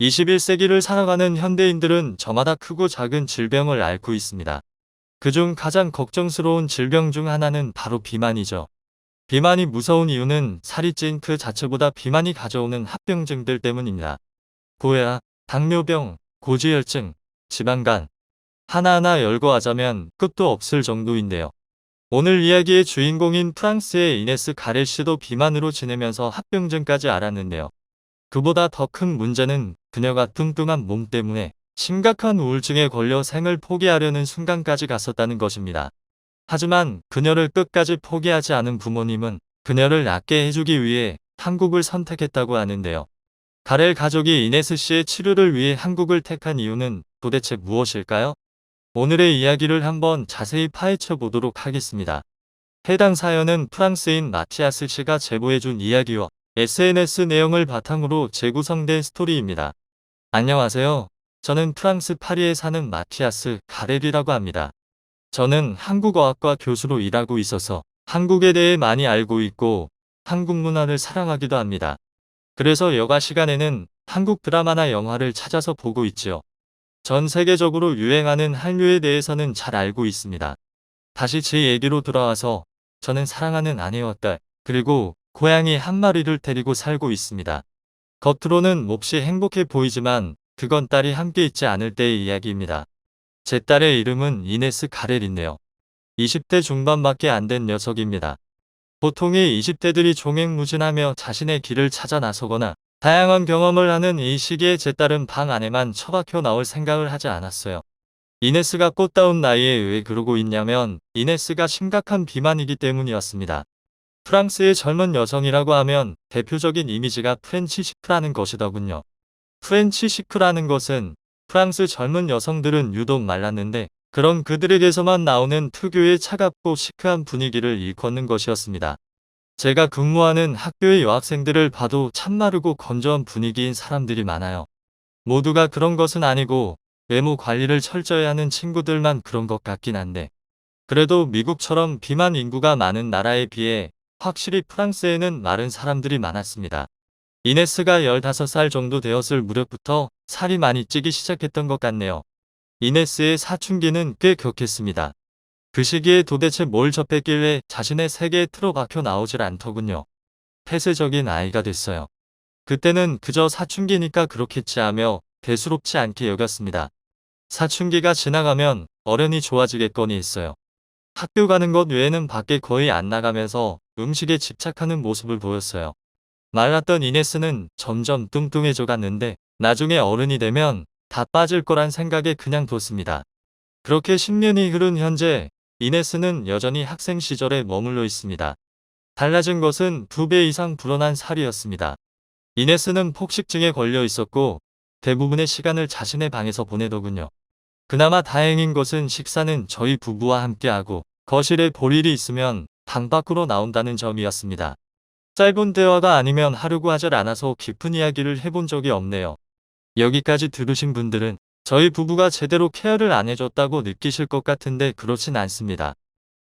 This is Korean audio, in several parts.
21세기를 살아가는 현대인들은 저마다 크고 작은 질병을 앓고 있습니다. 그중 가장 걱정스러운 질병 중 하나는 바로 비만이죠. 비만이 무서운 이유는 살이 찐 그 자체보다 비만이 가져오는 합병증들 때문입니다. 고혈압, 당뇨병, 고지혈증, 지방간, 하나하나 열거하자면 끝도 없을 정도인데요. 오늘 이야기의 주인공인 프랑스의 이네스 가렐 씨도 비만으로 지내면서 합병증까지 앓았는데요. 그보다 더 큰 문제는 그녀가 뚱뚱한 몸 때문에 심각한 우울증에 걸려 생을 포기하려는 순간까지 갔었다는 것입니다. 하지만 그녀를 끝까지 포기하지 않은 부모님은 그녀를 낫게 해주기 위해 한국을 선택했다고 하는데요. 가렐 가족이 이네스 씨의 치료를 위해 한국을 택한 이유는 도대체 무엇일까요? 오늘의 이야기를 한번 자세히 파헤쳐 보도록 하겠습니다. 해당 사연은 프랑스인 마티아스 씨가 제보해준 이야기와 SNS 내용을 바탕으로 재구성된 스토리입니다. 안녕하세요. 저는 프랑스 파리에 사는 마티아스 가렐이라고 합니다. 저는 한국어학과 교수로 일하고 있어서 한국에 대해 많이 알고 있고 한국 문화를 사랑하기도 합니다. 그래서 여가 시간에는 한국 드라마나 영화를 찾아서 보고 있지요. 전 세계적으로 유행하는 한류에 대해서는 잘 알고 있습니다. 다시 제 얘기로 돌아와서 저는 사랑하는 아내와 딸, 그리고 고양이 한 마리를 데리고 살고 있습니다. 겉으로는 몹시 행복해 보이지만 그건 딸이 함께 있지 않을 때의 이야기입니다. 제 딸의 이름은 이네스 가렐인데요. 20대 중반밖에 안 된 녀석입니다. 보통의 20대들이 종횡무진하며 자신의 길을 찾아 나서거나 다양한 경험을 하는 이 시기에 제 딸은 방 안에만 처박혀 나올 생각을 하지 않았어요. 이네스가 꽃다운 나이에 왜 그러고 있냐면 이네스가 심각한 비만이기 때문이었습니다. 프랑스의 젊은 여성이라고 하면 대표적인 이미지가 프렌치 시크라는 것이더군요. 프렌치 시크라는 것은 프랑스 젊은 여성들은 유독 말랐는데 그런 그들에게서만 나오는 특유의 차갑고 시크한 분위기를 일컫는 것이었습니다. 제가 근무하는 학교의 여학생들을 봐도 참 마르고 건조한 분위기인 사람들이 많아요. 모두가 그런 것은 아니고 외모 관리를 철저히 하는 친구들만 그런 것 같긴 한데 그래도 미국처럼 비만 인구가 많은 나라에 비해 확실히 프랑스에는 마른 사람들이 많았습니다. 이네스가 15살 정도 되었을 무렵부터 살이 많이 찌기 시작했던 것 같네요. 이네스의 사춘기는 꽤 격했습니다. 그 시기에 도대체 뭘 접했길래 자신의 세계에 틀어박혀 나오질 않더군요. 폐쇄적인 아이가 됐어요. 그때는 그저 사춘기니까 그렇겠지 하며 대수롭지 않게 여겼습니다. 사춘기가 지나가면 어련히 좋아지겠거니 했어요. 학교 가는 것 외에는 밖에 거의 안 나가면서 음식에 집착하는 모습을 보였어요. 말랐던 이네스는 점점 뚱뚱해져 갔는데 나중에 어른이 되면 다 빠질 거란 생각에 그냥 뒀습니다. 그렇게 10년이 흐른 현재 이네스는 여전히 학생 시절에 머물러 있습니다. 달라진 것은 2배 이상 불어난 살이었습니다. 이네스는 폭식증에 걸려 있었고 대부분의 시간을 자신의 방에서 보내더군요. 그나마 다행인 것은 식사는 저희 부부와 함께하고 거실에 볼 일이 있으면 방 밖으로 나온다는 점이었습니다. 짧은 대화가 아니면 하려고 하질 않아서 깊은 이야기를 해본 적이 없네요. 여기까지 들으신 분들은 저희 부부가 제대로 케어를 안 해줬다고 느끼실 것 같은데 그렇진 않습니다.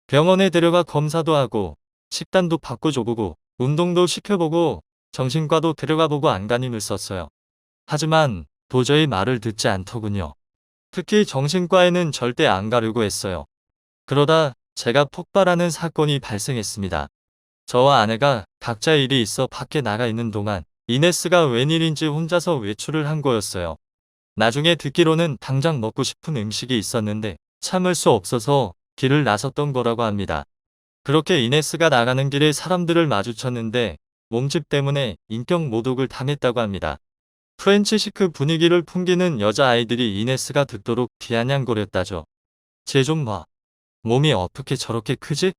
병원에 데려가 검사도 하고 식단도 바꿔줘보고 운동도 시켜보고 정신과도 데려가보고 안간힘을 썼어요. 하지만 도저히 말을 듣지 않더군요. 특히 정신과에는 절대 안 가려고 했어요. 그러다 제가 폭발하는 사건이 발생했습니다. 저와 아내가 각자 일이 있어 밖에 나가 있는 동안 이네스가 웬일인지 혼자서 외출을 한 거였어요. 나중에 듣기로는 당장 먹고 싶은 음식이 있었는데 참을 수 없어서 길을 나섰던 거라고 합니다. 그렇게 이네스가 나가는 길에 사람들을 마주쳤는데 몸집 때문에 인격 모독을 당했다고 합니다. 프렌치 시크 분위기를 풍기는 여자아이들이 이네스가 듣도록 비아냥거렸다죠. 쟤 좀 봐. 몸이 어떻게 저렇게 크지?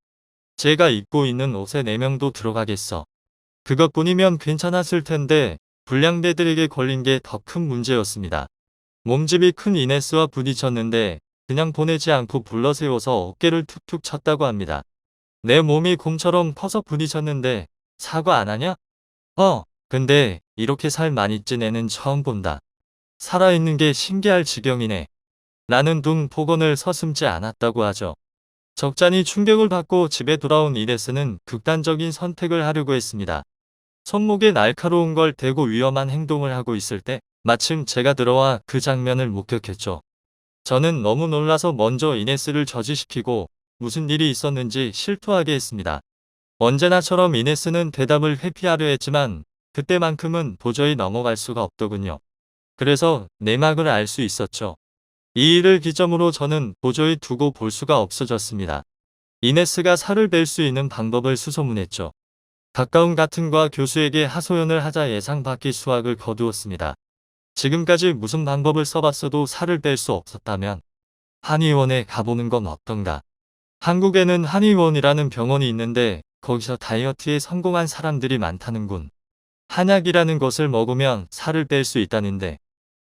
제가 입고 있는 옷에 4명도 들어가겠어. 그것뿐이면 괜찮았을 텐데 불량배들에게 걸린 게 더 큰 문제였습니다. 몸집이 큰 이네스와 부딪혔는데 그냥 보내지 않고 불러세워서 어깨를 툭툭 쳤다고 합니다. 내 몸이 곰처럼 커서 부딪혔는데 사과 안 하냐? 근데 이렇게 살 많이 찐 애는 처음 본다. 살아있는 게 신기할 지경이네. 라는 둥 폭언을 서슴지 않았다고 하죠. 적잖이 충격을 받고 집에 돌아온 이네스는 극단적인 선택을 하려고 했습니다. 손목에 날카로운 걸 대고 위험한 행동을 하고 있을 때 마침 제가 들어와 그 장면을 목격했죠. 저는 너무 놀라서 먼저 이네스를 저지시키고 무슨 일이 있었는지 실토하게 했습니다. 언제나처럼 이네스는 대답을 회피하려 했지만 그때만큼은 도저히 넘어갈 수가 없더군요. 그래서 내막을 알 수 있었죠. 이 일을 기점으로 저는 도저히 두고 볼 수가 없어졌습니다. 이네스가 살을 뺄 수 있는 방법을 수소문했죠. 가까운 가튼과 교수에게 하소연을 하자 예상 밖의 수확을 거두었습니다. 지금까지 무슨 방법을 써봤어도 살을 뺄 수 없었다면 한의원에 가보는 건 어떤가. 한국에는 한의원이라는 병원이 있는데 거기서 다이어트에 성공한 사람들이 많다는군. 한약이라는 것을 먹으면 살을 뺄 수 있다는데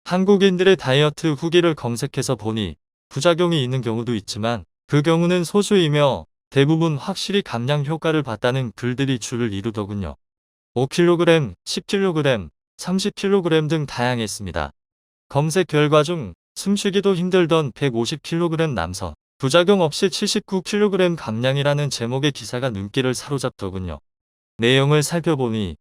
한국인들의 다이어트 후기를 검색해서 보니 부작용이 있는 경우도 있지만 그 경우는 소수이며 대부분 확실히 감량 효과를 봤다는 글들이 줄을 이루더군요. 5kg, 10kg, 30kg 등 다양했습니다. 검색 결과 중 숨쉬기도 힘들던 150kg 남성, 부작용 없이 79kg 감량이라는 제목의 기사가 눈길을 사로잡더군요. 내용을 살펴보니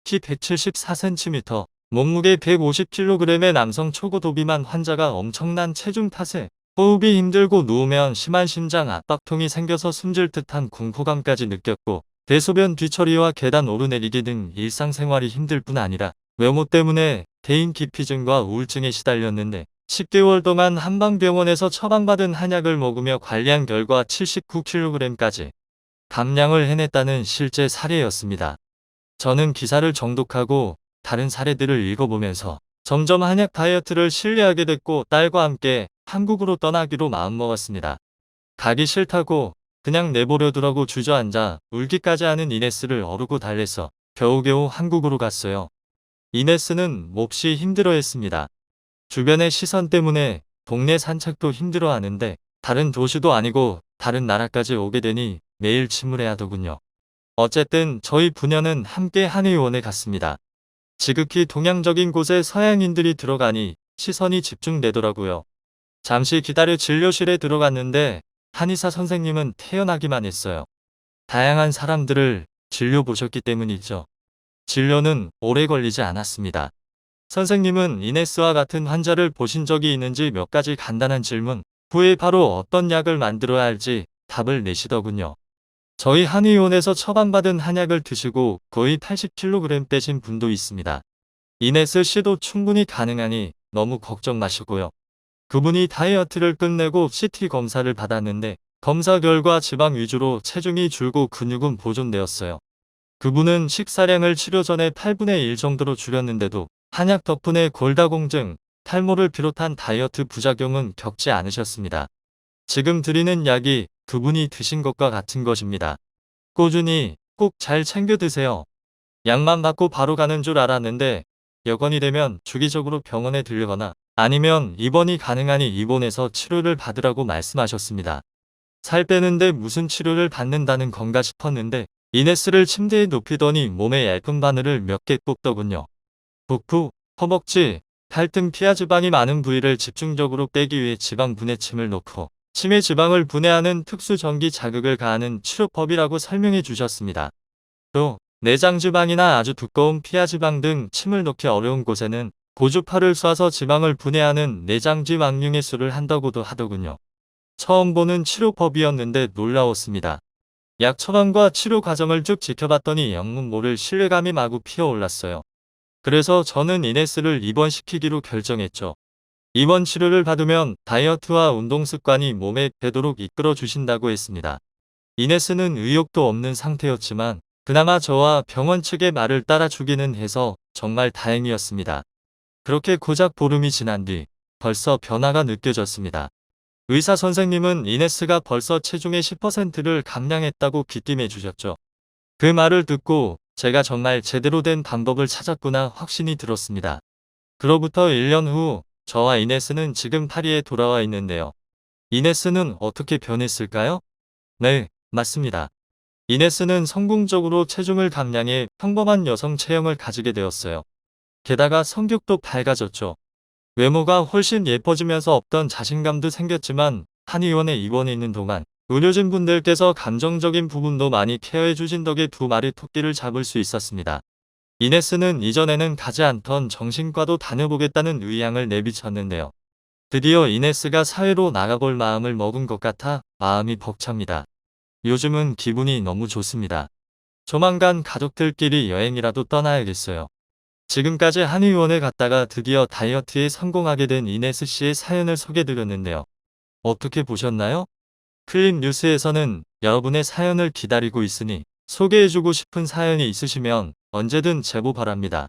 키 174cm, 몸무게 150kg의 남성 초고도비만 환자가 엄청난 체중 탓에 호흡이 힘들고 누우면 심한 심장 압박통이 생겨서 숨질 듯한 공포감까지 느꼈고 대소변 뒤처리와 계단 오르내리기 등 일상생활이 힘들 뿐 아니라 외모 때문에 대인 기피증과 우울증에 시달렸는데 10개월 동안 한방병원에서 처방받은 한약을 먹으며 관리한 결과 79kg까지 감량을 해냈다는 실제 사례였습니다. 저는 기사를 정독하고 다른 사례들을 읽어보면서 점점 한약 다이어트를 신뢰하게 됐고 딸과 함께 한국으로 떠나기로 마음먹었습니다. 가기 싫다고 그냥 내버려 두라고 주저앉아 울기까지 하는 이네스를 어르고 달래서 겨우겨우 한국으로 갔어요. 이네스는 몹시 힘들어했습니다. 주변의 시선 때문에 동네 산책도 힘들어하는데 다른 도시도 아니고 다른 나라까지 오게 되니 매일 침울해하더군요. 어쨌든 저희 부녀는 함께 한의원에 갔습니다. 지극히 동양적인 곳에 서양인들이 들어가니 시선이 집중되더라고요. 잠시 기다려 진료실에 들어갔는데 한의사 선생님은 태연하기만 했어요. 다양한 사람들을 진료 보셨기 때문이죠. 진료는 오래 걸리지 않았습니다. 선생님은 이네스와 같은 환자를 보신 적이 있는지 몇 가지 간단한 질문 후에 바로 어떤 약을 만들어야 할지 답을 내시더군요. 저희 한의원에서 처방받은 한약을 드시고 거의 80kg 빼신 분도 있습니다. 이네스 씨도 충분히 가능하니 너무 걱정 마시고요. 그분이 다이어트를 끝내고 CT 검사를 받았는데 검사 결과 지방 위주로 체중이 줄고 근육은 보존되었어요. 그분은 식사량을 치료 전에 8분의 1 정도로 줄였는데도 한약 덕분에 골다공증, 탈모를 비롯한 다이어트 부작용은 겪지 않으셨습니다. 지금 드리는 약이 그분이 드신 것과 같은 것입니다. 꾸준히 꼭 잘 챙겨 드세요. 약만 받고 바로 가는 줄 알았는데 여건이 되면 주기적으로 병원에 들르거나 아니면 입원이 가능하니 입원해서 치료를 받으라고 말씀하셨습니다. 살 빼는데 무슨 치료를 받는다는 건가 싶었는데 이네스를 침대에 눕히더니 몸에 얇은 바늘을 몇 개 꼽더군요. 복부, 허벅지, 팔 등 피하 지방이 많은 부위를 집중적으로 빼기 위해 지방 분해침을 놓고 치매 지방을 분해하는 특수 전기 자극을 가하는 치료법이라고 설명해 주셨습니다. 또 내장 지방이나 아주 두꺼운 피하 지방 등 침을 놓기 어려운 곳에는 고주파를 쏴서 지방을 분해하는 내장지 막융해수를 한다고도 하더군요. 처음 보는 치료법이었는데 놀라웠습니다. 약 처방과 치료 과정을 쭉 지켜봤더니 영문 모를 신뢰감이 마구 피어올랐어요. 그래서 저는 이네스를 입원시키기로 결정했죠. 입원 치료를 받으면 다이어트와 운동 습관이 몸에 배도록 이끌어 주신다고 했습니다. 이네스는 의욕도 없는 상태였지만 그나마 저와 병원 측의 말을 따라주기는 해서 정말 다행이었습니다. 그렇게 고작 보름이 지난 뒤 벌써 변화가 느껴졌습니다. 의사 선생님은 이네스가 벌써 체중의 10%를 감량했다고 귀띔해 주셨죠. 그 말을 듣고 제가 정말 제대로 된 방법을 찾았구나 확신이 들었습니다. 그로부터 1년 후 저와 이네스는 지금 파리에 돌아와 있는데요. 이네스는 어떻게 변했을까요? 네, 맞습니다. 이네스는 성공적으로 체중을 감량해 평범한 여성 체형을 가지게 되었어요. 게다가 성격도 밝아졌죠. 외모가 훨씬 예뻐지면서 없던 자신감도 생겼지만 한의원에 입원해 있는 동안 의료진 분들께서 감정적인 부분도 많이 케어해 주신 덕에 두 마리 토끼를 잡을 수 있었습니다. 이네스는 이전에는 가지 않던 정신과도 다녀보겠다는 의향을 내비쳤는데요. 드디어 이네스가 사회로 나가볼 마음을 먹은 것 같아 마음이 벅찹니다. 요즘은 기분이 너무 좋습니다. 조만간 가족들끼리 여행이라도 떠나야겠어요. 지금까지 한의원에 갔다가 드디어 다이어트에 성공하게 된 이네스 씨의 사연을 소개드렸는데요. 어떻게 보셨나요? 클립 뉴스에서는 여러분의 사연을 기다리고 있으니 소개해주고 싶은 사연이 있으시면 언제든 제보 바랍니다.